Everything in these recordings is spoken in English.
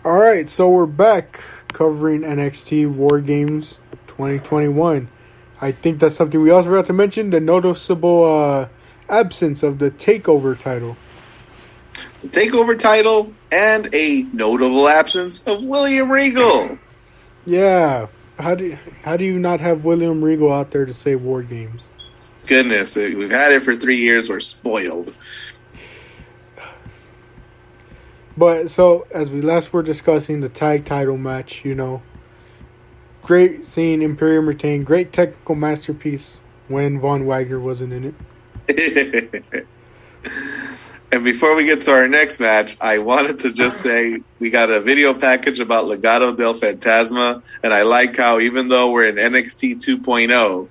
Alright, so we're back covering NXT Wargames 2021. I think that's something we also forgot to mention, the noticeable absence of the TakeOver title. The TakeOver title and a notable absence of William Regal. Yeah, how do you not have William Regal out there to say Wargames? Goodness, we've had it for 3 years, we're spoiled. But so, as we last were discussing the tag title match, great seeing Imperium retain, great technical masterpiece when Von Wagner wasn't in it. And before we get to our next match, I wanted to just say we got a video package about Legado del Fantasma, and I like how even though we're in NXT 2.0,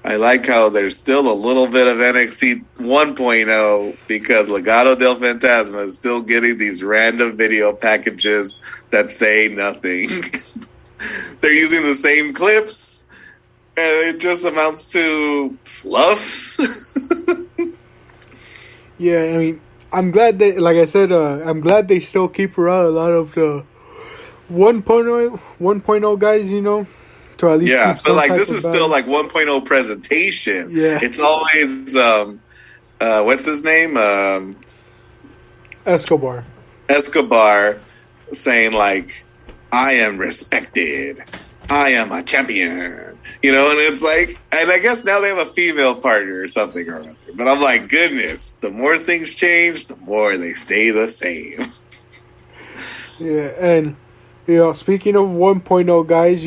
I like how there's still a little bit of NXT 1.0 because Legado del Fantasma is still getting these random video packages that say nothing. They're using the same clips, and it just amounts to fluff. Yeah, I mean, I'm glad they, like I said, I'm glad they still keep around a lot of the 1.0 guys, to at least keep some but like type this of is balance. still like 1.0 presentation. Yeah. It's always what's his name? Escobar saying like, I am respected. I am a champion. And it's like, and I guess now they have a female partner or something or other. But I'm like, goodness, the more things change, the more they stay the same. Yeah, and speaking of 1.0 guys,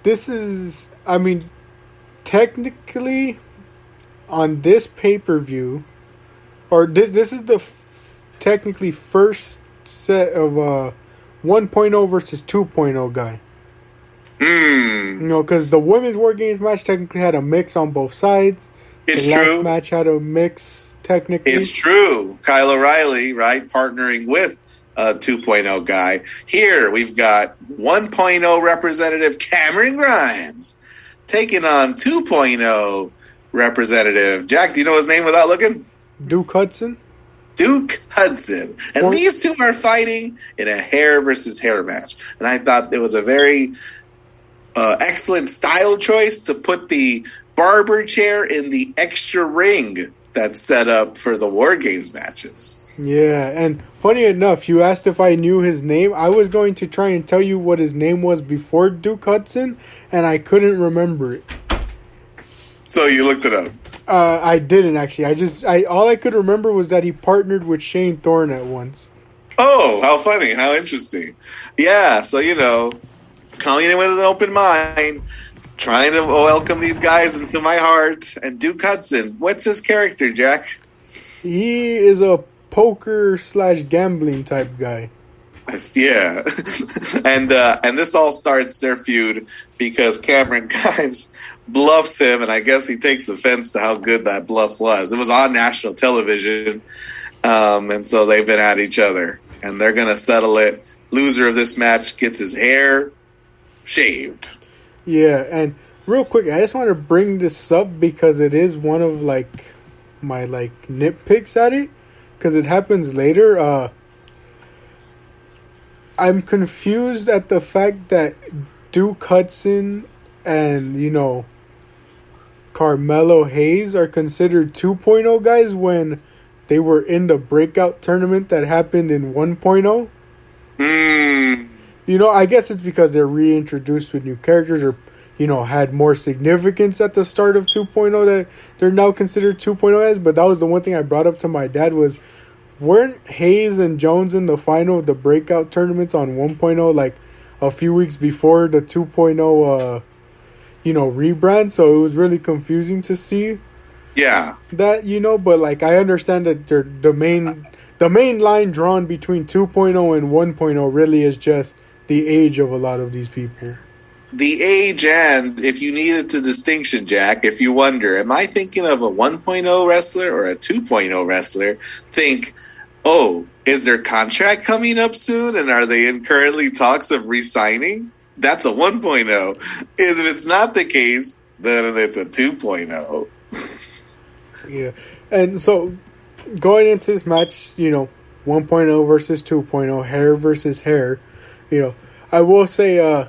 this is, I mean, technically on this pay-per-view, or this is the technically first set of 1.0 versus 2.0 guy. Because the women's War Games match technically had a mix on both sides. It's the true. last match had a mix technically. It's true. Kyle O'Reilly, right, partnering with a 2.0 guy. Here we've got 1.0 representative Cameron Grimes taking on 2.0 representative Jack. Do you know his name without looking? Duke Hudson. And these two are fighting in a hair versus hair match. And I thought it was a very excellent style choice to put the barber chair in the extra ring that's set up for the War Games matches. Yeah, and funny enough, you asked if I knew his name. I was going to try and tell you what his name was before Duke Hudson, and I couldn't remember it. So you looked it up? I didn't actually. All I could remember was that he partnered with Shane Thorne at once. Oh, how funny. How interesting. Yeah, so, coming in with an open mind, trying to welcome these guys into my heart. And Duke Hudson, what's his character, Jack? He is a poker/gambling type guy. Yeah. and this all starts their feud because Cameron Grimes bluffs him, and I guess he takes offense to how good that bluff was. It was on national television, and so they've been at each other, and they're going to settle it. Loser of this match gets his hair shaved. Yeah, and real quick, I just want to bring this up because it is one of my nitpicks at it, because it happens later. I'm confused at the fact that Duke Hudson and Carmelo Hayes are considered 2.0 guys when they were in the breakout tournament that happened in 1.0. I guess it's because they're reintroduced with new characters or, had more significance at the start of 2.0 that they're now considered 2.0 as. But that was the one thing I brought up to my dad was, weren't Hayes and Jones in the final of the breakout tournaments on 1.0 a few weeks before the 2.0 rebrand? So it was really confusing to see. Yeah. That, but I understand that the main line drawn between 2.0 and 1.0 really is just the age of a lot of these people. The age, and if you needed to distinction, Jack, if you wonder, am I thinking of a 1.0 wrestler or a 2.0 wrestler? Think, is their contract coming up soon? And are they in currently talks of re-signing? That's a 1.0. If it's not the case, then it's a 2.0. Yeah. And so, going into this match, 1.0 versus 2.0, hair versus hair. I will say,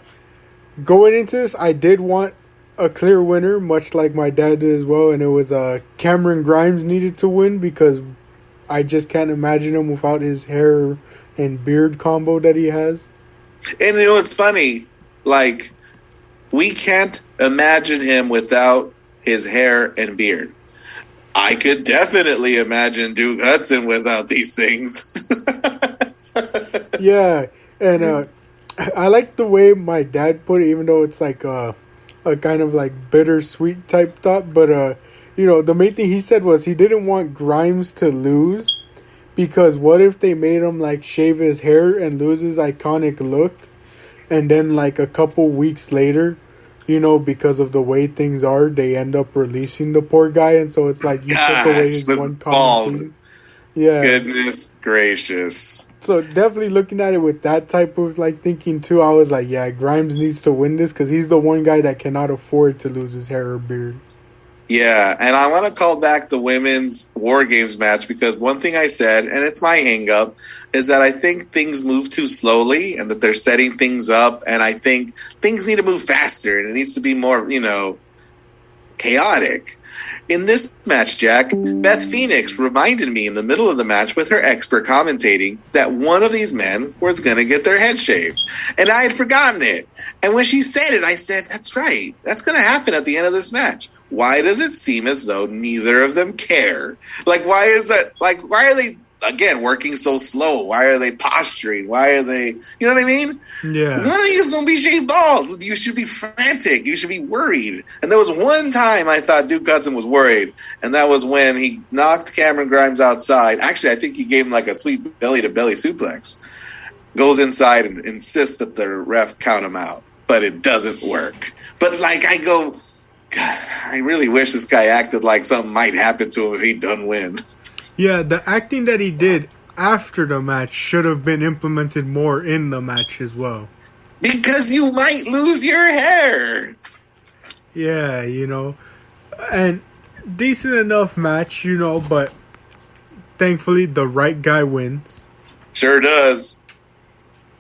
going into this, I did want a clear winner, much like my dad did as well, and it was Cameron Grimes needed to win because I just can't imagine him without his hair and beard combo that he has. And it's funny, like, we can't imagine him without his hair and beard. I could definitely imagine Duke Hudson without these things. Yeah, and I like the way my dad put it, even though it's like a kind of like bittersweet type thought. But the main thing he said was he didn't want Grimes to lose because what if they made him like shave his hair and lose his iconic look, and then like a couple weeks later, because of the way things are, they end up releasing the poor guy, and so it's like you took away his one comment. Yeah. Goodness gracious. So definitely looking at it with that type of like thinking too, I was like, yeah, Grimes needs to win this because he's the one guy that cannot afford to lose his hair or beard. Yeah, and I want to call back the women's Wargames match because one thing I said, and it's my hang-up, is that I think things move too slowly and that they're setting things up, and I think things need to move faster and it needs to be more, chaotic. In this match, Jack, Beth Phoenix reminded me in the middle of the match with her expert commentating that one of these men was going to get their head shaved. And I had forgotten it. And when she said it, I said, that's right. That's going to happen at the end of this match. Why does it seem as though neither of them care? Like, why is that? Like, why are they, again, working so slow? Why are they posturing? Why are they, you know what I mean? Yeah. One of you is going to be shaved bald. You should be frantic. You should be worried. And there was one time I thought Duke Hudson was worried, and that was when he knocked Cameron Grimes outside. Actually, I think he gave him like a sweet belly-to-belly suplex. Goes inside and insists that the ref count him out. But it doesn't work. But, like, I go, God, I really wish this guy acted like something might happen to him if he done win. Yeah, the acting that he did after the match should have been implemented more in the match as well. Because you might lose your hair. Yeah, and decent enough match, but thankfully the right guy wins. Sure does.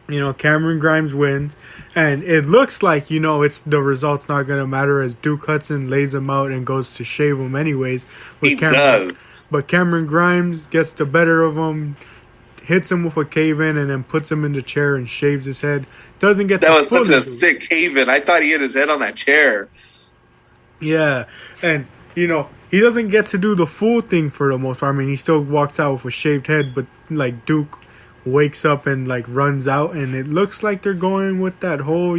Cameron Grimes wins. And it looks like, it's the result's not going to matter as Duke Hudson lays him out and goes to shave him anyways. He does. But Cameron Grimes gets the better of him, hits him with a cave-in, and then puts him in the chair and shaves his head. Doesn't get that was such a sick cave-in. I thought he hit his head on that chair. Yeah. And, he doesn't get to do the full thing for the most part. I mean, he still walks out with a shaved head, but, like, Duke wakes up and like runs out, and it looks like they're going with that whole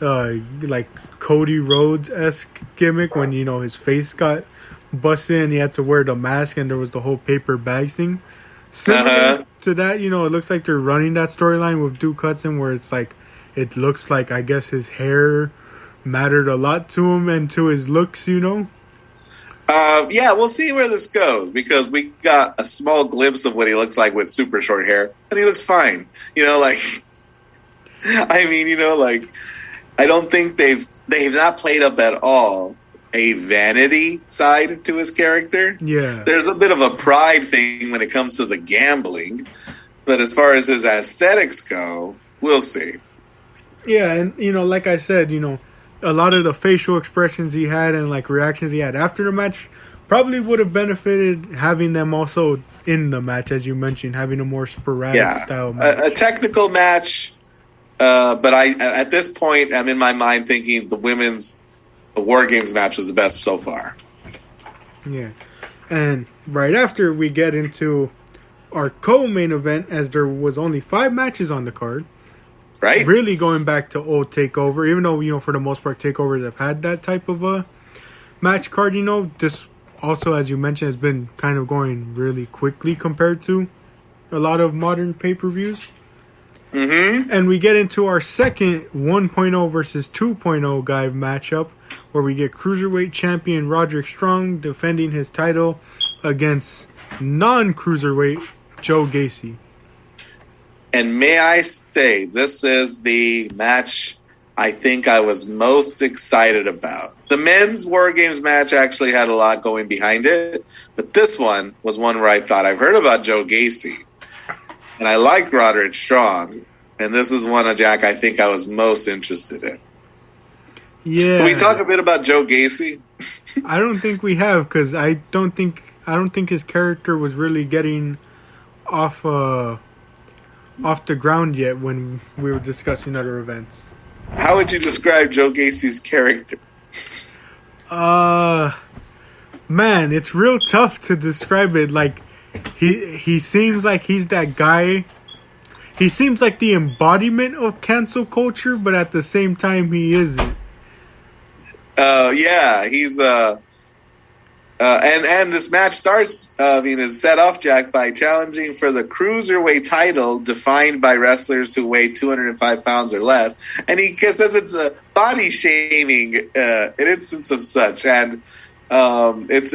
like Cody Rhodes-esque gimmick when his face got busted and he had to wear the mask and there was the whole paper bag thing. Similar to that, it looks like they're running that storyline with Duke Hudson where it's like it looks like I guess his hair mattered a lot to him and to his looks. Yeah, we'll see where this goes because we got a small glimpse of what he looks like with super short hair, and he looks fine. I don't think they've not played up at all a vanity side to his character. Yeah, there's a bit of a pride thing when it comes to the gambling, but as far as his aesthetics go, we'll see. Yeah, and like I said, a lot of the facial expressions he had and like reactions he had after the match probably would have benefited having them also in the match, as you mentioned, having a more sporadic style match. A technical match, but at this point I'm in my mind thinking the Wargames match was the best so far. Yeah, and right after we get into our co-main event, as there was only 5 matches on the card. Right. Really going back to old TakeOver, even though, for the most part, TakeOvers have had that type of a match card, this also, as you mentioned, has been kind of going really quickly compared to a lot of modern pay-per-views. Mm-hmm. And we get into our second 1.0 versus 2.0 guy matchup, where we get Cruiserweight Champion Roderick Strong defending his title against non-Cruiserweight Joe Gacy. And may I say, this is the match I think I was most excited about. The men's Wargames match actually had a lot going behind it, but this one was one where I thought, I've heard about Joe Gacy. and I like Roderick Strong, and this is one of Jack I think I was most interested in. Yeah. Can we talk a bit about Joe Gacy? I don't think we have, because I don't think his character was really getting off the ground yet when we were discussing other events. How would you describe Joe Gacy's character? Man, it's real tough to describe it. Like, he seems like he's that guy. He seems like the embodiment of cancel culture, but at the same time, he isn't. Yeah, he's and this match starts. Is set off, Jack, by challenging for the cruiserweight title, defined by wrestlers who weigh 205 pounds or less, and he says it's a body shaming an instance of such, and it's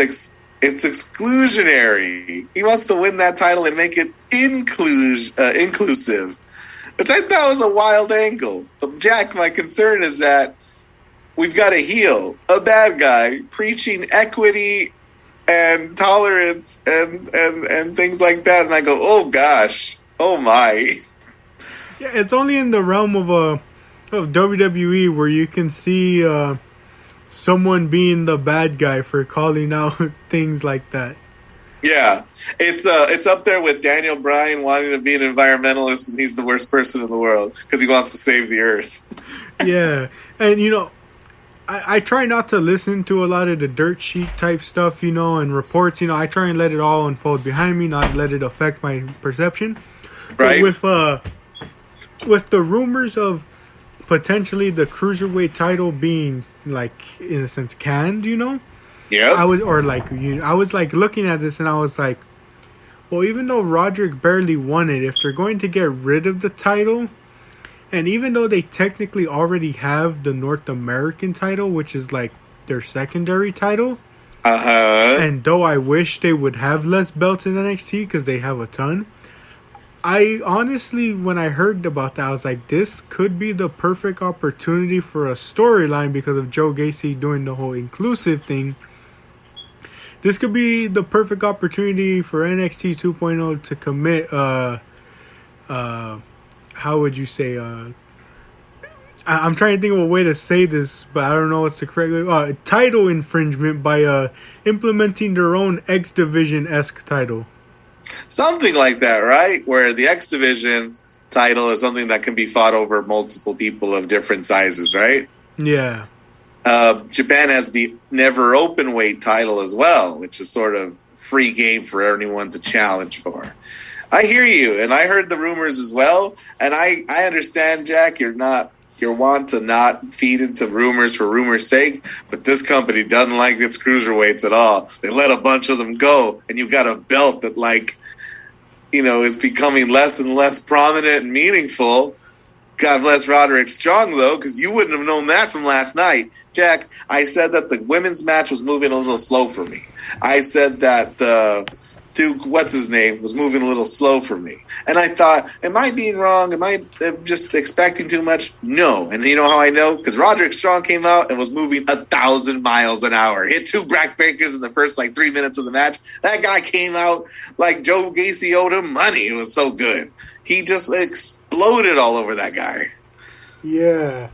exclusionary. He wants to win that title and make it inclusive, which I thought was a wild angle. But Jack, my concern is that we've got a heel, a bad guy, preaching equity and tolerance and things like that. And I go, oh gosh, oh my. Yeah, it's only in the realm of WWE where you can see someone being the bad guy for calling out things like that. Yeah, it's up there with Daniel Bryan wanting to be an environmentalist, and he's the worst person in the world because he wants to save the earth. Yeah, and I try not to listen to a lot of the dirt sheet type stuff, and reports. I try and let it all unfold behind me, not let it affect my perception. Right. But with the rumors of potentially the cruiserweight title being, like, in a sense, canned, Yeah. I was looking at this and I was like, well, even though Roderick barely won it, if they're going to get rid of the title, and even though they technically already have the North American title, which is like their secondary title, and though I wish they would have less belts in NXT because they have a ton, I honestly, when I heard about that, I was like, this could be the perfect opportunity for a storyline because of Joe Gacy doing the whole inclusive thing. This could be the perfect opportunity for NXT 2.0 to commit, how would you say, I'm trying to think of a way to say this, but I don't know what's the correct way. Title infringement by implementing their own X Division-esque title. Something like that, right? Where the X Division title is something that can be fought over multiple people of different sizes, right? Yeah. Japan has the never open weight title as well, which is sort of free game for anyone to challenge for. I hear you, and I heard the rumors as well, and I understand, Jack, you're want to not feed into rumors for rumors' sake, but this company doesn't like its cruiserweights at all. They let a bunch of them go, and you've got a belt that, is becoming less and less prominent and meaningful. God bless Roderick Strong, though, because you wouldn't have known that from last night. Jack, I said that the women's match was moving a little slow for me. I said that Duke, what's-his-name, was moving a little slow for me. And I thought, am I being wrong? Am I just expecting too much? No. And you know how I know? Because Roderick Strong came out and was moving 1,000 miles an hour. Hit 2 backbreakers in the first, 3 minutes of the match. That guy came out like Joe Gacy owed him money. It was so good. He just exploded all over that guy. Yeah.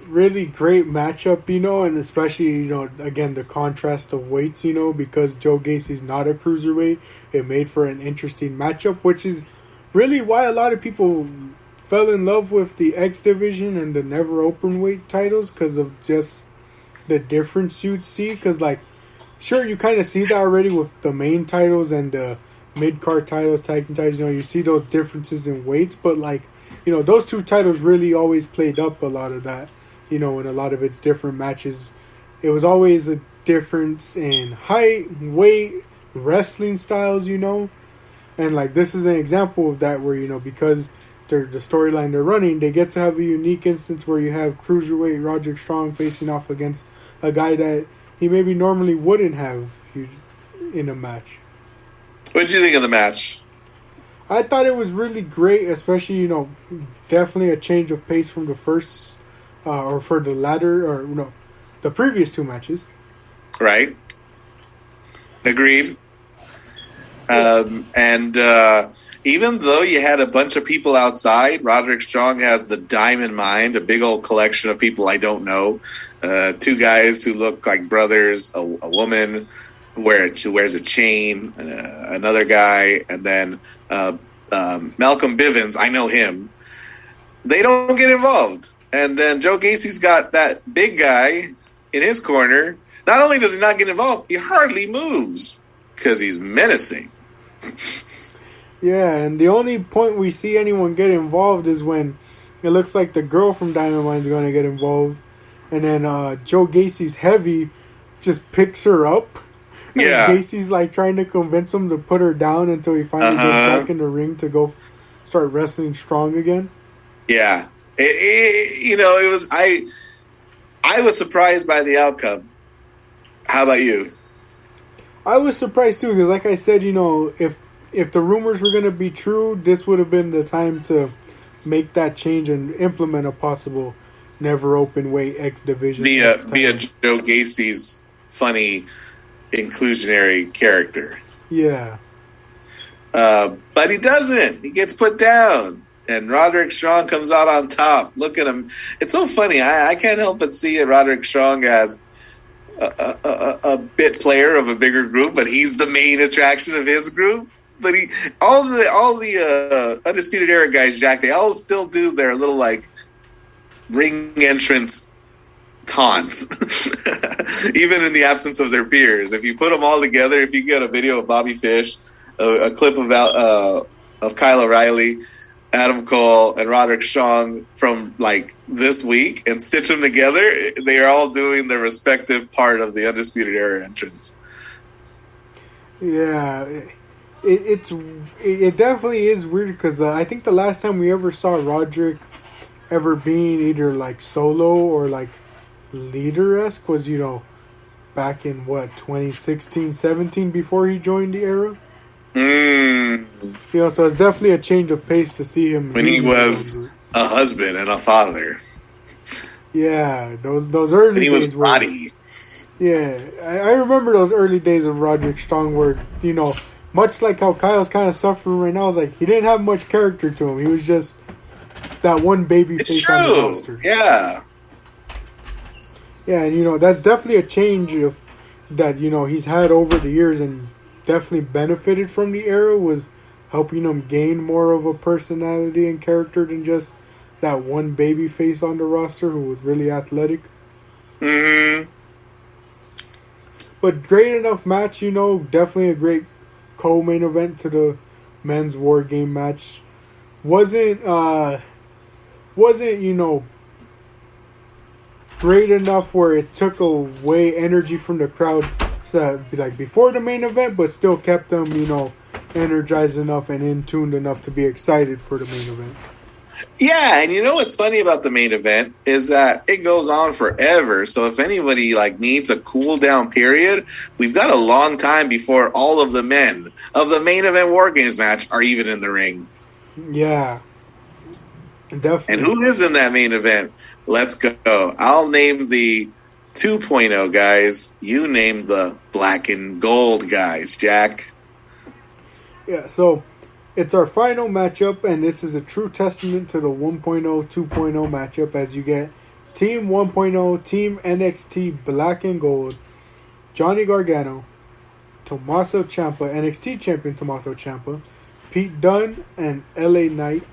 Really great matchup, and especially, again, the contrast of weights, because Joe Gacy's not a cruiserweight. It made for an interesting matchup, which is really why a lot of people fell in love with the X Division and the never open weight titles, because of just the difference you'd see. Because, sure, you kind of see that already with the main titles and the mid-card titles, tag team titles, you see those differences in weights, but, those two titles really always played up a lot of that. In a lot of its different matches, it was always a difference in height, weight, wrestling styles, and this is an example of that where, because the storyline they're running, they get to have a unique instance where you have cruiserweight Roderick Strong facing off against a guy that he maybe normally wouldn't have in a match. What did you think of the match? I thought it was really great, especially, definitely a change of pace from the first or for the latter, the previous 2 matches. Right. Agreed. even though you had a bunch of people outside, Roderick Strong has the Diamond Mind, a big old collection of people I don't know. Two guys who look like brothers, a woman who wears a chain, another guy, and then Malcolm Bivens. I know him. They don't get involved. And then Joe Gacy's got that big guy in his corner. Not only does he not get involved, he hardly moves because he's menacing. Yeah, and the only point we see anyone get involved is when it looks like the girl from Diamond Mine's going to get involved. And then Joe Gacy's heavy just picks her up. Yeah. And Gacy's like trying to convince him to put her down until he finally gets back in the ring to go start wrestling strong again. Yeah. It was... I was surprised by the outcome. How about you? I was surprised too, because like I said, if the rumors were going to be true, this would have been the time to make that change and implement a possible never open weight X division. Via Joe Gacy's funny inclusionary character. Yeah. But he doesn't. He gets put down. And Roderick Strong comes out on top. Look at him. It's so funny. I can't help but see Roderick Strong as a bit player of a bigger group, but he's the main attraction of his group. But all the Undisputed Era guys, Jack, they all still do their little like ring entrance taunts, even in the absence of their peers. If you put them all together, if you get a video of Bobby Fish, a clip of Kyle O'Reilly, Adam Cole, and Roderick Strong from like this week and stitch them together, they are all doing their respective part of the Undisputed Era entrance. Yeah, it definitely is weird because I think the last time we ever saw Roderick ever being either like solo or like leader-esque was back in 2016-17 before he joined the Era. So it's definitely a change of pace to see him when he was a husband and a father. Yeah, those early days were. Body. Yeah, I remember those early days of Roderick Strong, where much like how Kyle's kind of suffering right now, is like he didn't have much character to him. He was just that one baby face on the roster. Yeah. Yeah, and that's definitely a change that he's had over the years, and definitely benefited from the Era, was helping him gain more of a personality and character than just that one baby face on the roster who was really athletic. Mm-hmm. But great enough match, definitely a great co-main event to the men's War Game match. Wasn't great enough where it took away energy from the crowd, so that'd be like before the main event, but still kept them, energized enough and in tuned enough to be excited for the main event. Yeah, and what's funny about the main event is that it goes on forever. So if anybody needs a cool down period, we've got a long time before all of the men of the main event War Games match are even in the ring. Yeah, definitely. And who is in that main event? Let's go. I'll name the 2.0 guys. You name the black and gold guys, Jack. Yeah, so it's our final matchup, and this is a true testament to the 1.0, 2.0 matchup, as you get Team 1.0, Team NXT Black and Gold, Johnny Gargano, Tommaso Ciampa, NXT champion Tommaso Ciampa, Pete Dunne, and LA Knight.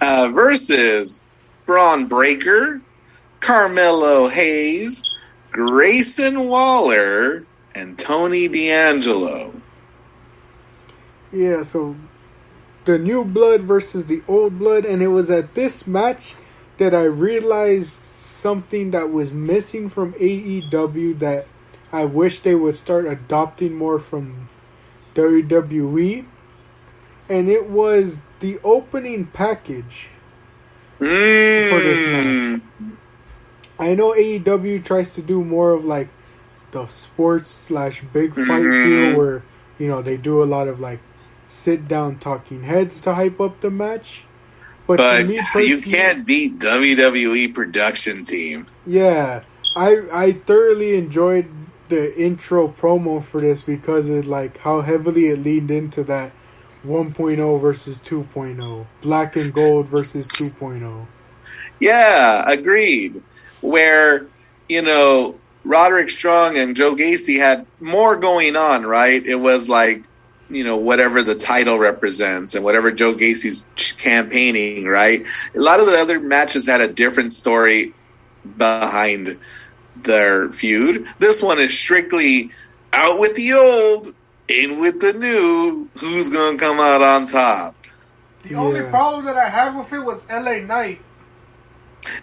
Versus Braun Breaker, Carmelo Hayes, Grayson Waller, and Tony D'Angelo. Yeah, so the new blood versus the old blood, and it was at this match that I realized something that was missing from AEW that I wish they would start adopting more from WWE, and it was the opening package for this match. I know AEW tries to do more of like the sports / big fight feel, where they do a lot of like sit down talking heads to hype up the match. But to me you can't beat WWE production team. Yeah, I thoroughly enjoyed the intro promo for this because of like how heavily it leaned into that 1.0 versus 2.0. Black and gold versus 2.0. Yeah, agreed. Where, Roderick Strong and Joe Gacy had more going on, right? It was like, whatever the title represents and whatever Joe Gacy's campaigning, right? A lot of the other matches had a different story behind their feud. This one is strictly out with the old, in with the new. Who's going to come out on top? The only problem that I had with it was LA Knight.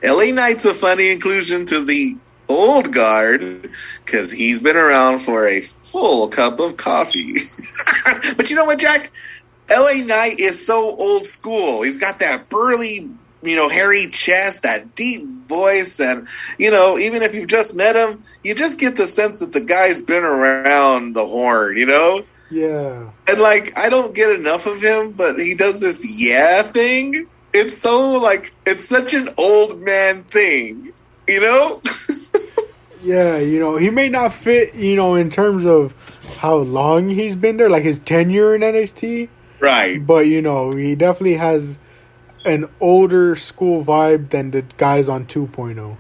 LA Knight's a funny inclusion to the old guard because he's been around for a full cup of coffee. But you know what, Jack? LA Knight is so old school. He's got that burly, hairy chest, that deep voice, and, even if you've just met him, you just get the sense that the guy's been around the horn, Yeah. And, I don't get enough of him, but he does this thing. It's so, it's such an old man thing, Yeah, he may not fit, in terms of how long he's been there, like his tenure in NXT. Right. But, he definitely has an older school vibe than the guys on 2.0.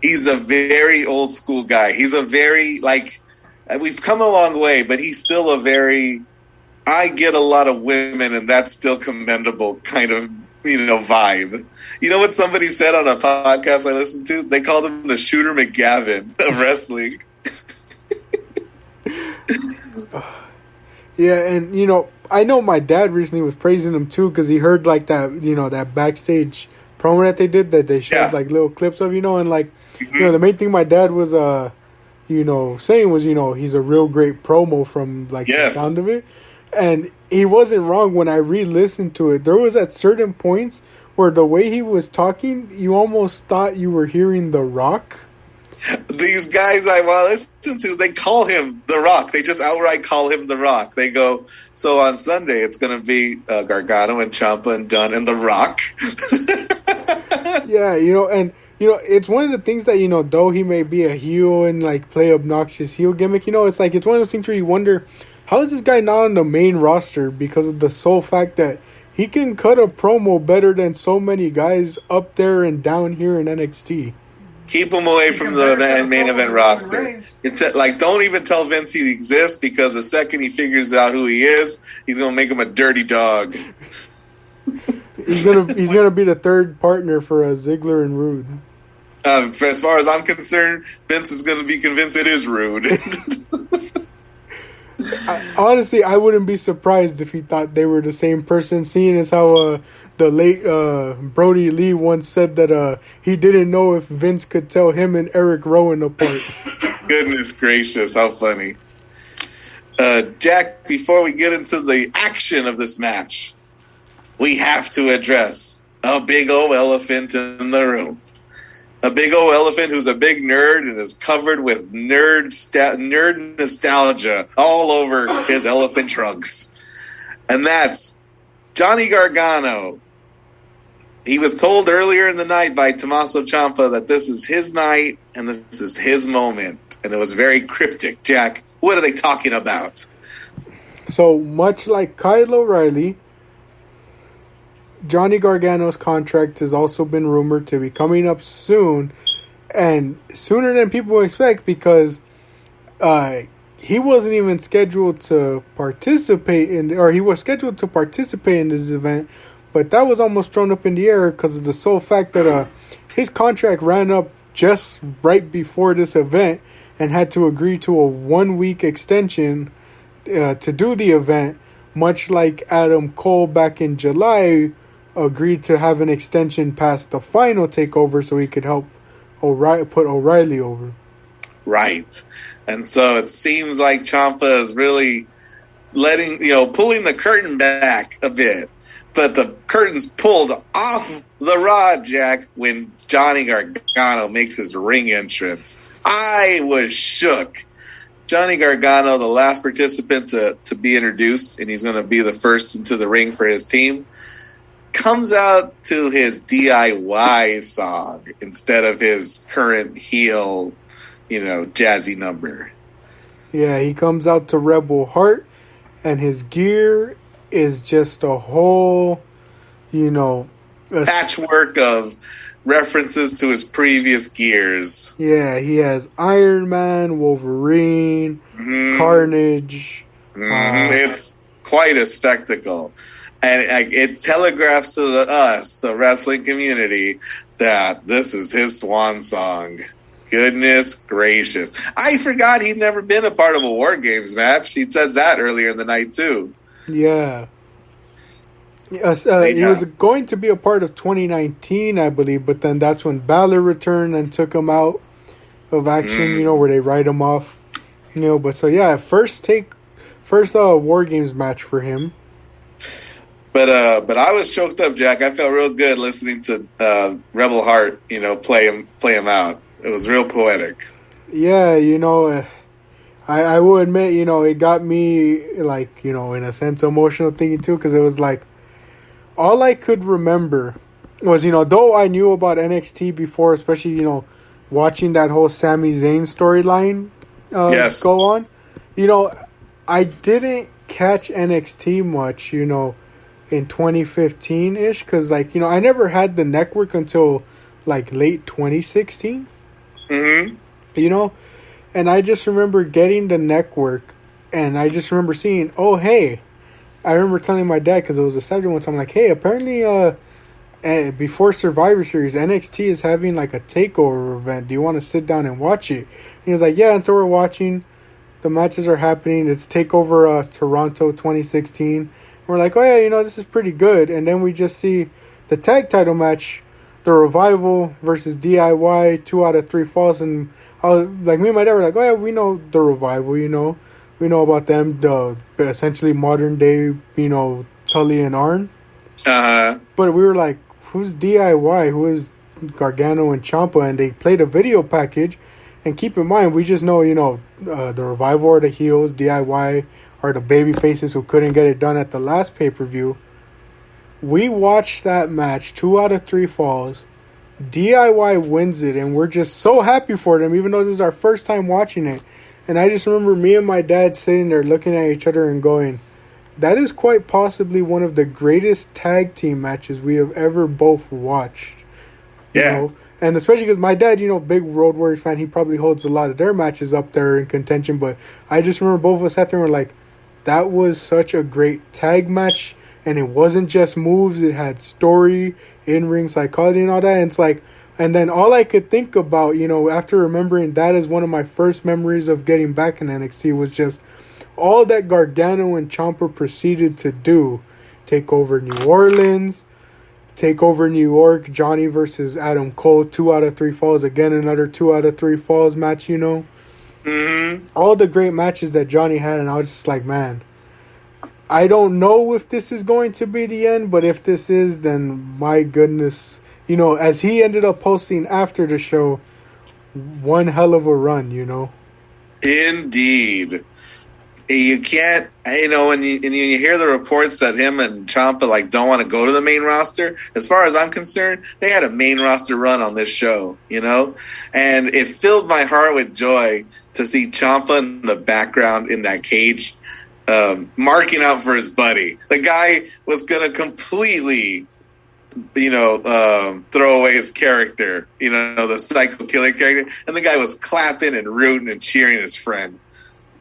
He's a very old school guy. He's a very, we've come a long way, but he's still a very, I get a lot of women and that's still commendable kind of, vibe. You know what somebody said on a podcast I listened to? They called him the Shooter McGavin of wrestling. Yeah, and, I know my dad recently was praising him too because he heard, that, that backstage promo that they did that they showed, little clips of, and, the main thing my dad was, saying was, he's a real great promo from, the sound of it. And he wasn't wrong when I re-listened to it. There was at certain points where the way he was talking, you almost thought you were hearing The Rock. These guys I listen to, they call him The Rock. They just outright call him The Rock. They go, so on Sunday it's going to be Gargano and Ciampa and Dunn and The Rock. Yeah, and... it's one of the things that, though he may be a heel and, play obnoxious heel gimmick, it's it's one of those things where you wonder, how is this guy not on the main roster because of the sole fact that he can cut a promo better than so many guys up there and down here in NXT. Keep him away from the main event roster. Don't even tell Vince he exists because the second he figures out who he is, he's going to make him a dirty dog. He's gonna be the third partner for Ziggler and Rude. As far as I'm concerned, Vince is going to be convinced it is Rude. Honestly, I wouldn't be surprised if he thought they were the same person, seeing as how the late Brody Lee once said that he didn't know if Vince could tell him and Eric Rowan apart. Goodness gracious, how funny. Jack, before we get into the action of this match, we have to address a big old elephant in the room. A big old elephant who's a big nerd and is covered with nerd nostalgia all over his elephant trunks. And that's Johnny Gargano. He was told earlier in the night by Tommaso Ciampa that this is his night and this is his moment. And it was very cryptic. Jack, what are they talking about? So, much like Kyle O'Reilly, Johnny Gargano's contract has also been rumored to be coming up soon, and sooner than people expect, because he wasn't even scheduled to participate he was scheduled to participate in this event, but that was almost thrown up in the air because of the sole fact that his contract ran up just right before this event and had to agree to a 1-week extension to do the event, much like Adam Cole back in July agreed to have an extension past the final takeover so he could help put O'Reilly over. Right. And so it seems like Ciampa is really pulling the curtain back a bit. But the curtain's pulled off the rod, Jack, when Johnny Gargano makes his ring entrance. I was shook. Johnny Gargano, the last participant to be introduced, and he's going to be the first into the ring for his team, comes out to his DIY song instead of his current heel, jazzy number. Yeah, he comes out to Rebel Heart, and his gear is just a whole, patchwork of references to his previous gears. Yeah, he has Iron Man, Wolverine, Carnage. It's quite a spectacle. And it telegraphs to the wrestling community, that this is his swan song. Goodness gracious. I forgot he'd never been a part of a Wargames match. He says that earlier in the night, too. Yeah. He was going to be a part of 2019, I believe, but then that's when Balor returned and took him out of action, where they write him off. But so, yeah, first Wargames match for him. But I was choked up, Jack. I felt real good listening to Rebel Heart, play him out. It was real poetic. Yeah, I will admit, it got me, like, in a sense, emotional thinking too, because it was like, all I could remember was, though I knew about NXT before, especially, watching that whole Sami Zayn storyline go on, I didn't catch NXT much, in 2015-ish, because, like, I never had the network until, like, late 2016. And I just remember getting the network, and I just remember seeing, oh, hey, I remember telling my dad, because it was a Saturday one time, like, hey, apparently, before Survivor Series, NXT is having, like, a takeover event. Do you want to sit down and watch it? And he was like, yeah, and so we're watching. The matches are happening. It's TakeOver Toronto 2016. And we're like, oh, yeah, this is pretty good. And then we just see the tag title match, The Revival versus DIY, 2 out of 3 falls, and I was, like, me and my dad were like, oh yeah, we know The Revival, we know about them, the essentially modern day, Tully and Arn. But we were like, who's DIY? Who is Gargano and Ciampa? And they played a video package, and keep in mind, we just know, The Revival are the heels, DIY are the baby faces who couldn't get it done at the last pay-per-view. We watched that match, 2 out of 3 falls. DIY wins it, and we're just so happy for them, even though this is our first time watching it. And I just remember me and my dad sitting there looking at each other and going, that is quite possibly one of the greatest tag team matches we have ever both watched. Yeah. And especially because my dad, big Road Warriors fan, he probably holds a lot of their matches up there in contention. But I just remember both of us sat there and were like, that was such a great tag match. And it wasn't just moves, it had story, in-ring psychology and all that. And it's like, and then all I could think about, after remembering that as one of my first memories of getting back in NXT was just all that Gargano and Ciampa proceeded to do. Take over New Orleans, take over New York, Johnny versus Adam Cole, 2 out of 3 falls. Again, another 2 out of 3 falls match, All the great matches that Johnny had, and I was just like, man, I don't know if this is going to be the end, but if this is, then my goodness, as he ended up posting after the show, one hell of a run, Indeed. You can't, when you hear the reports that him and Ciampa don't want to go to the main roster, as far as I'm concerned, they had a main roster run on this show, and it filled my heart with joy to see Ciampa in the background in that cage, marking out for his buddy. The guy was going to completely, throw away his character, the psycho killer character. And the guy was clapping and rooting and cheering his friend.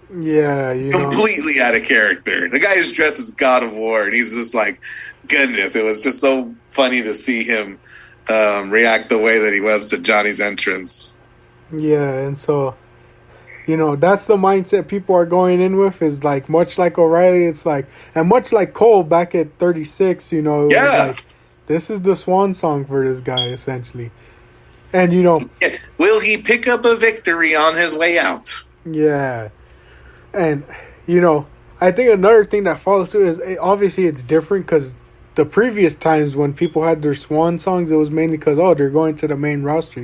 Yeah, completely out of character. The guy is dressed as God of War, and he's just like, goodness, it was just so funny to see him react the way that he was to Johnny's entrance. Yeah, and so, that's the mindset people are going in with, is like, much like O'Reilly, it's like, and much like Cole back at 36, like, this is the swan song for this guy, essentially. And, will he pick up a victory on his way out? Yeah. And, I think another thing that follows too is, obviously it's different because the previous times when people had their swan songs, it was mainly because, they're going to the main roster,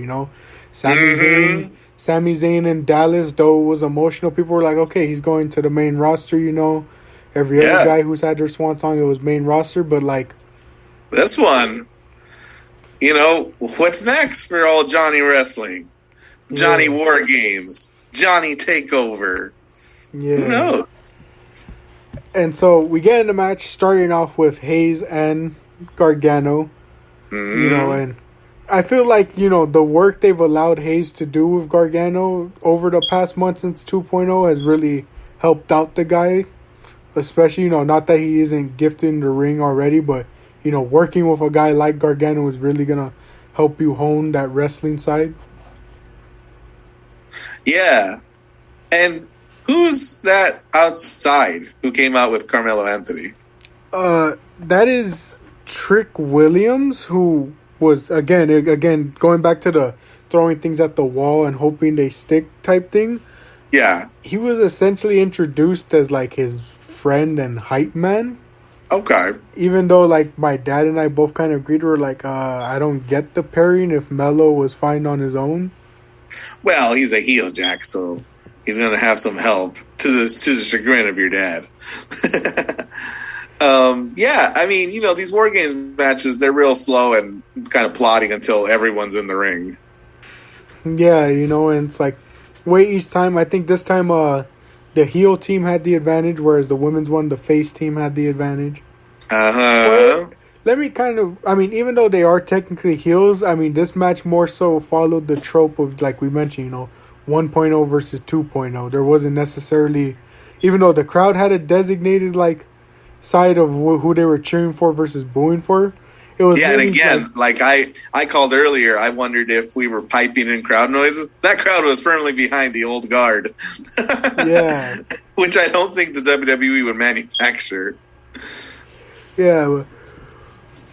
Sami Zayn in Dallas, though it was emotional, people were like, okay, he's going to the main roster, Every other guy who's had their swan song, it was main roster, but like... This one, what's next for all Johnny Wrestling? Johnny Wargames, Johnny Takeover. Yeah. Who knows? And so we get in the match starting off with Haze and Gargano. You know, and I feel like, you know, the work they've allowed Haze to do with Gargano over the past month since 2.0 has really helped out the guy. Especially, you know, not that he isn't gifted in the ring already, but, you know, working with a guy like Gargano is really going to help you hone that wrestling side. Yeah. And who's that outside who came out with Carmelo Anthony? That is Trick Williams, who was, again, going back to the throwing things at the wall and hoping they stick type thing. Yeah. He was essentially introduced as, like, his friend and hype man. Okay. Even though, like, my dad and I both kind of agreed, we were like, I don't get the pairing if Melo was fine on his own. Well, he's a heel, Jack, so he's going to have some help to the chagrin of your dad. Yeah, I mean, you know, these Wargames matches, they're real slow and kind of plodding until everyone's in the ring. Yeah, you know, and it's like, wait each time. I think this time the heel team had the advantage, whereas the women's one, the face team, had the advantage. Uh-huh. Let me kind of, I mean, even though they are technically heels, I mean, this match more so followed the trope of, like we mentioned, you know, 1.0 versus 2.0. There wasn't necessarily, even though the crowd had a designated, like, side of who they were cheering for versus booing for. It was yeah, really, and again, like I called earlier, I wondered if we were piping in crowd noises. That crowd was firmly behind the old guard. Yeah. Which I don't think the WWE would manufacture. Yeah.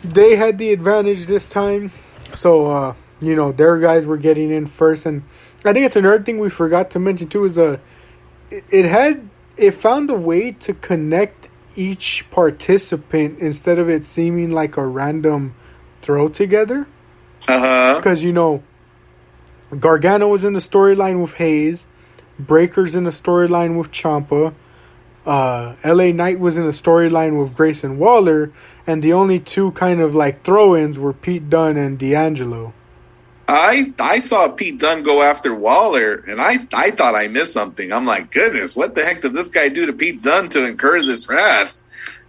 They had the advantage this time. So, you know, their guys were getting in first. And I think it's another thing we forgot to mention, too, is it found a way to connect each participant instead of it seeming like a random throw together. Because, you know, Gargano was in the storyline with Hayes. Breaker's in the storyline with Ciampa. LA Knight was in the storyline with Grayson Waller. And the only two kind of like throw-ins were Pete Dunne and D'Angelo. I saw Pete Dunne go after Waller, and I thought I missed something. I'm like, goodness, what the heck did this guy do to Pete Dunne to incur this wrath?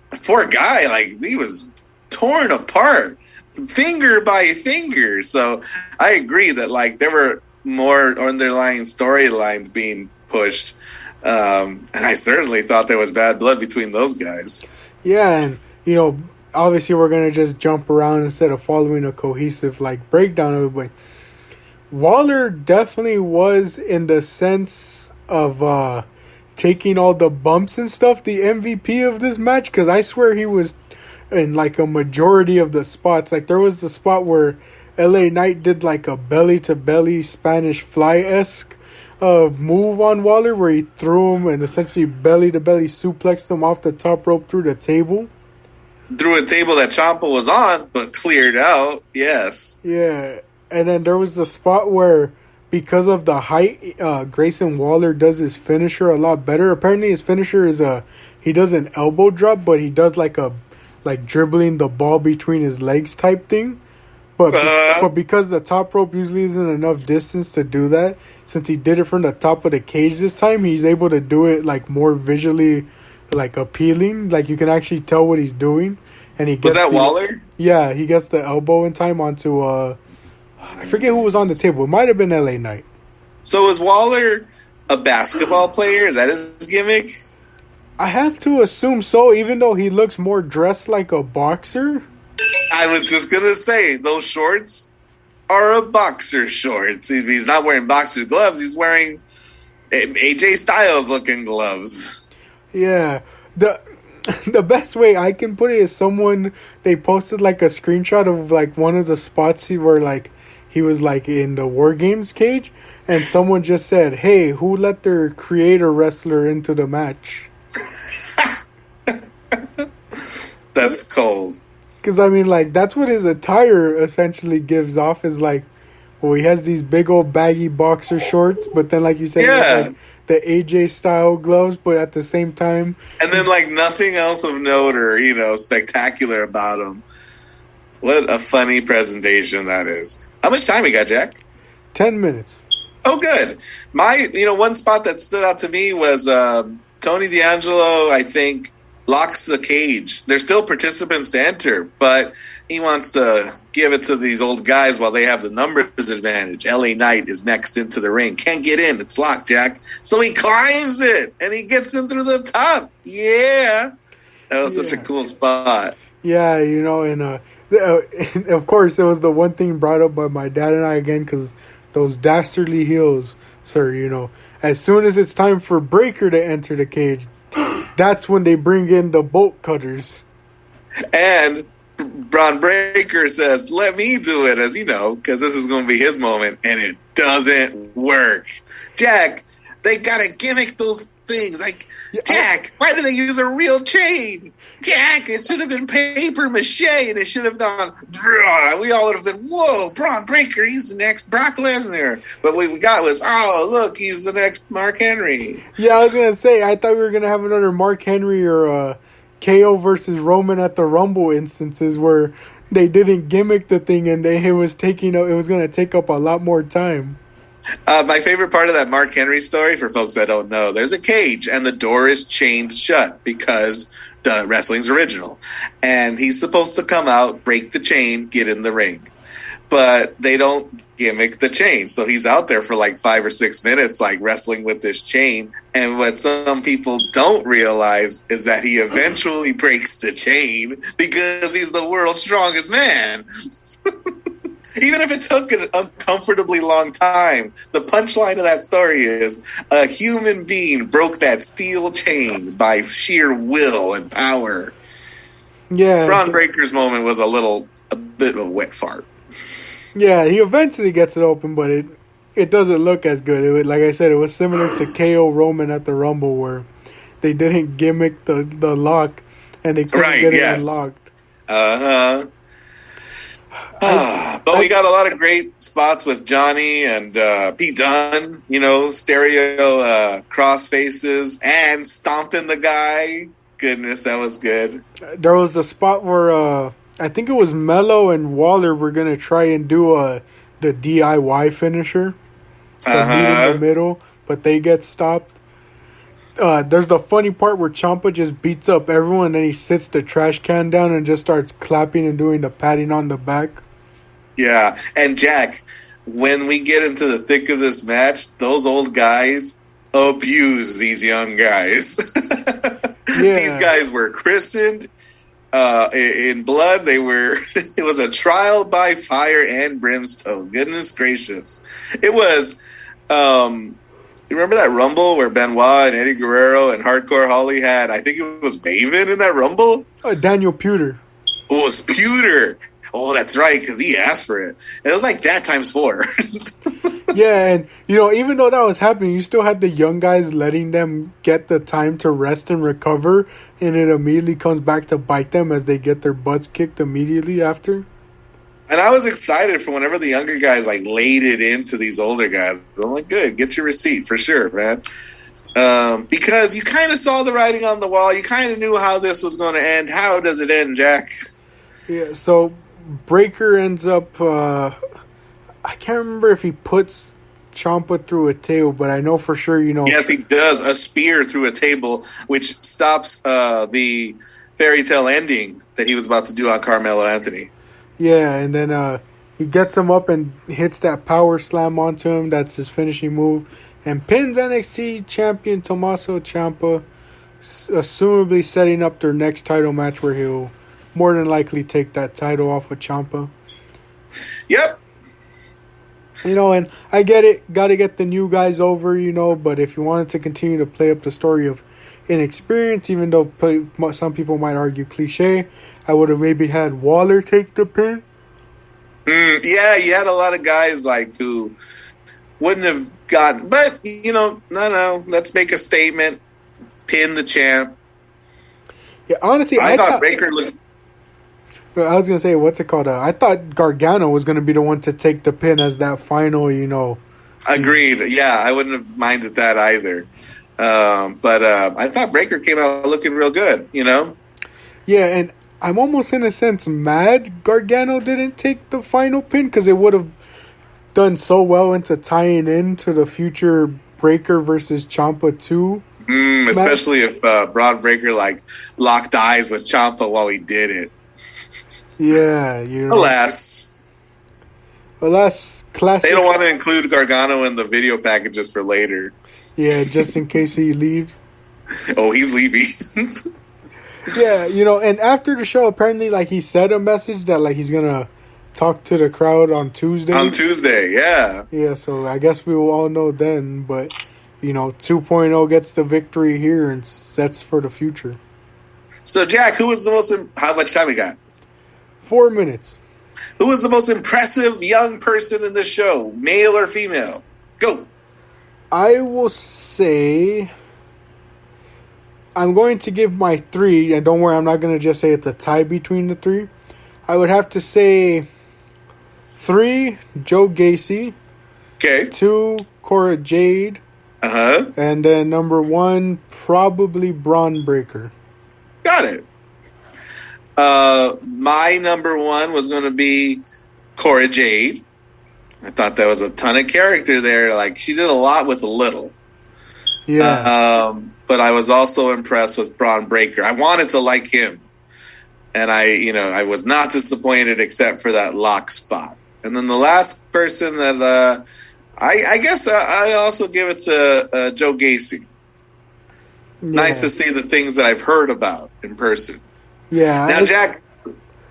The poor guy, like, he was torn apart, finger by finger. So I agree that, like, there were more underlying storylines being pushed, and I certainly thought there was bad blood between those guys. Yeah, and, you know, obviously we're going to just jump around instead of following a cohesive, like, breakdown of it, but Waller definitely was, in the sense of taking all the bumps and stuff, the MVP of this match, because I swear he was in, like, a majority of the spots. Like, there was the spot where LA Knight did, like, a belly-to-belly Spanish Fly-esque move on Waller, where he threw him and essentially belly-to-belly suplexed him off the top rope through the table. Through a table that Ciampa was on, but cleared out, yes. Yeah. And then there was the spot where, because of the height, Grayson Waller does his finisher a lot better. Apparently, his finisher is he does an elbow drop, but he does like dribbling the ball between his legs type thing. But because the top rope usually isn't enough distance to do that, since he did it from the top of the cage this time, he's able to do it like more visually, like appealing. Like you can actually tell what he's doing. And he gets Waller? Yeah, he gets the elbow in time onto I forget who was on the table. It might have been LA Knight. So is Waller a basketball player? Is that his gimmick? I have to assume so, even though he looks more dressed like a boxer. I was just going to say, those shorts are a boxer shorts. He's not wearing boxer gloves. He's wearing AJ Styles looking gloves. Yeah. The best way I can put it is they posted like a screenshot of like one of the spots where like he was like in the Wargames cage, and someone just said, "Hey, who let their creator wrestler into the match?" That's cold. Because I mean, like, that's what his attire essentially gives off, is like, well, he has these big old baggy boxer shorts, but then, like you said, he has, like, the AJ style gloves, but at the same time, and then like nothing else of note or spectacular about him. What a funny presentation that is. How much time we got, Jack? 10 minutes. Oh, good. My, one spot that stood out to me was Tony D'Angelo, I think, locks the cage. There's still participants to enter, but he wants to give it to these old guys while they have the numbers advantage. LA Knight is next into the ring. Can't get in. It's locked, Jack. So he climbs it, and he gets in through the top. Yeah. That was such a cool spot. Yeah, and of course, it was the one thing brought up by my dad and I again, because those dastardly heels, sir, as soon as it's time for Breaker to enter the cage, that's when they bring in the bolt cutters. And Braun Breaker says, let me do it, as because this is going to be his moment, and it doesn't work. Jack, they got to gimmick those things. Like, Jack, why do they use a real chain? Jack, it should have been paper mache, and it should have gone, we all would have been, whoa, Braun Breaker, he's the next Brock Lesnar. But what we got was, oh, look, he's the next Mark Henry. Yeah, I was going to say, I thought we were going to have another Mark Henry or KO versus Roman at the Rumble instances where they didn't gimmick the thing, and it was going to take up a lot more time. My favorite part of that Mark Henry story, for folks that don't know, there's a cage, and the door is chained shut because the wrestling's original. And he's supposed to come out, break the chain, get in the ring. But they don't gimmick the chain. So he's out there for like 5 or 6 minutes, like wrestling with this chain. And what some people don't realize is that he eventually breaks the chain because he's the world's strongest man. Even if it took an uncomfortably long time, the punchline of that story is a human being broke that steel chain by sheer will and power. Yeah. Braun Breaker's moment was a bit of a wet fart. Yeah, he eventually gets it open, but it doesn't look as good. Like I said, it was similar to KO Roman at the Rumble, where they didn't gimmick the lock, and they couldn't get it unlocked. But we got a lot of great spots with Johnny and Pete Dunne, stereo cross faces and stomping the guy. Goodness, that was good. There was a spot where I think it was Mello and Waller were going to try and do the DIY finisher. Meet in the middle, but they get stopped. There's the funny part where Ciampa just beats up everyone, and then he sits the trash can down and just starts clapping and doing the patting on the back. Yeah, and Jack, when we get into the thick of this match, those old guys abuse these young guys. Yeah. These guys were christened in blood. It was a trial by fire and brimstone. Goodness gracious. It was, you remember that Rumble where Benoit and Eddie Guerrero and Hardcore Holly had, I think it was Maven in that Rumble? Daniel Puder. Oh, it was Puder. Oh, that's right, because he asked for it. It was like that times 4. Yeah, and, even though that was happening, you still had the young guys letting them get the time to rest and recover, and it immediately comes back to bite them as they get their butts kicked immediately after. And I was excited for whenever the younger guys, laid it into these older guys. I'm like, good, get your receipt, for sure, man. Because you kind of saw the writing on the wall. You kind of knew how this was going to end. How does it end, Jack? Yeah, so Breaker ends up, I can't remember if he puts Ciampa through a table, but I know for sure, Yes, he does. A spear through a table, which stops the fairy tale ending that he was about to do on Carmelo Anthony. Yeah, and then he gets him up and hits that power slam onto him. That's his finishing move. And pins NXT champion Tommaso Ciampa, assumably setting up their next title match where he'll more than likely take that title off of Ciampa. Yep. And I get it. Got to get the new guys over, but if you wanted to continue to play up the story of inexperience, even though some people might argue cliche, I would have maybe had Waller take the pin. Yeah, you had a lot of guys who wouldn't have gotten, but no, let's make a statement, pin the champ. Yeah, honestly, I thought Breaker looked. I was gonna say, what's it called? I thought Gargano was gonna be the one to take the pin as that final, Agreed. Yeah, I wouldn't have minded that either. But I thought Breaker came out looking real good. Yeah, and I'm almost in a sense mad Gargano didn't take the final pin because it would have done so well into tying into the future Breaker versus Ciampa 2 Especially if Braun Breaker like locked eyes with Ciampa while he did it. Yeah, Alas, classic. They don't want to include Gargano in the video packages for later. Yeah, just in case he leaves. Oh, he's leaving. Yeah, and after the show, apparently, like, he said a message that, like, he's gonna talk to the crowd on Tuesday. On Tuesday, yeah. Yeah, so I guess we will all know then, but, 2.0 gets the victory here and sets for the future. So, Jack, who was the most... How much time we got? 4 minutes. Who was the most impressive young person in the show, male or female? Go. I will say... I'm going to give my 3, and don't worry, I'm not going to just say it's a tie between the 3. I would have to say 3, Joe Gacy. Okay. 2, Cora Jade. Uh-huh. And then number 1, probably Braun Breaker. Got it. My number 1 was going to be Cora Jade. I thought there was a ton of character there. Like, she did a lot with a little. Yeah. But I was also impressed with Braun Breaker. I wanted to like him. And I was not disappointed except for that lock spot. And then the last person that I guess I also give it to Joe Gacy. Yeah. Nice to see the things that I've heard about in person. Yeah. Now, Jack,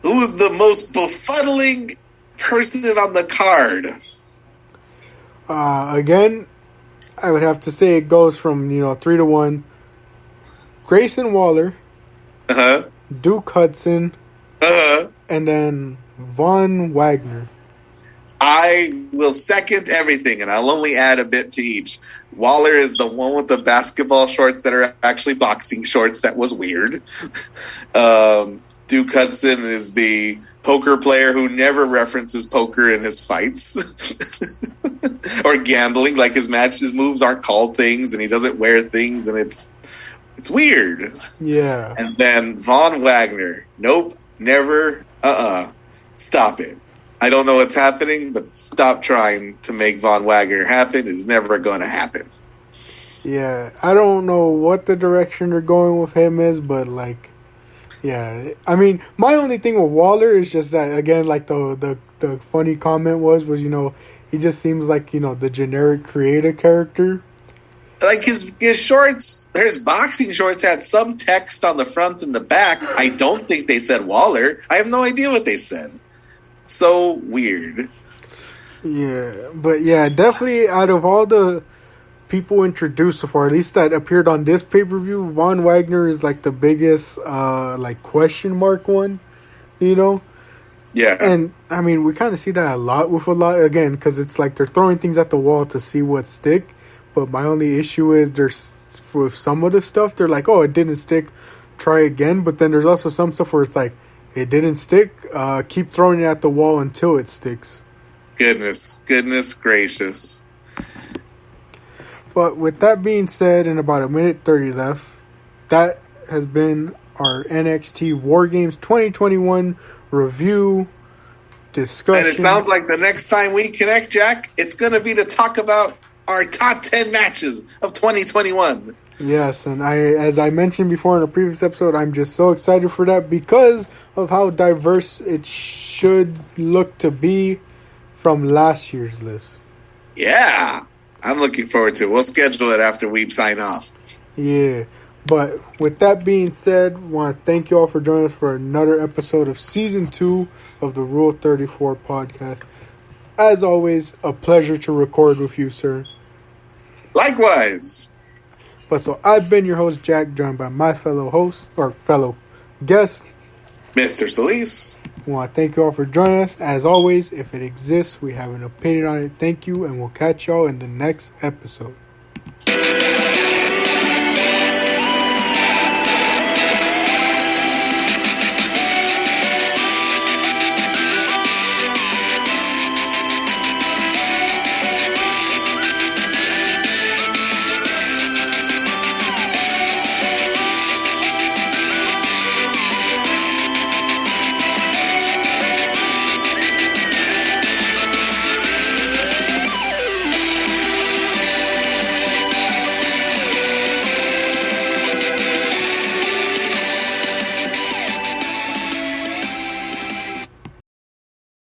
who is the most befuddling person on the card? Again, I would have to say it goes from 3-1. Grayson Waller, Duke Hudson, and then Von Wagner. I will second everything, and I'll only add a bit to each. Waller is the one with the basketball shorts that are actually boxing shorts. That was weird. Duke Hudson is the poker player who never references poker in his fights. Or gambling, like his moves aren't called things, and he doesn't wear things, and it's weird. Yeah. And then Von Wagner. Nope, never, stop it. I don't know what's happening, but stop trying to make Von Wagner happen. It's never going to happen. Yeah, I don't know what the direction they're going with him is, but, like, yeah. I mean, my only thing with Waller is just that, again, like the funny comment was, he just seems like, the generic creative character. Like his shorts, his boxing shorts had some text on the front and the back. I don't think they said Waller. I have no idea what they said. So weird. Yeah, but yeah, definitely out of all the people introduced so far, at least that appeared on this pay-per-view, Von Wagner is like the biggest like question mark one, Yeah. And I mean, we kind of see that a lot again, because it's like they're throwing things at the wall to see what stick. But my only issue is with some of the stuff, they're like, oh, it didn't stick, try again. But then there's also some stuff where it's like, it didn't stick, keep throwing it at the wall until it sticks. Goodness gracious. But with that being said, in about 1:30 left, that has been our NXT Wargames 2021 review discussion. And it sounds like the next time we connect, Jack, it's going to be to talk about our top 10 matches of 2021. Yes, and as I mentioned before in a previous episode, I'm just so excited for that because of how diverse it should look to be from last year's list. Yeah, I'm looking forward to it. We'll schedule it after we sign off. Yeah, but with that being said, I want to thank you all for joining us for another episode of Season 2 of the Rule 34 podcast. As always, a pleasure to record with you, sir. Likewise. But so I've been your host, Jack, joined by my fellow guest, Mr. Solis. I want to thank you all for joining us. As always, if it exists, we have an opinion on it. Thank you, and we'll catch y'all in the next episode.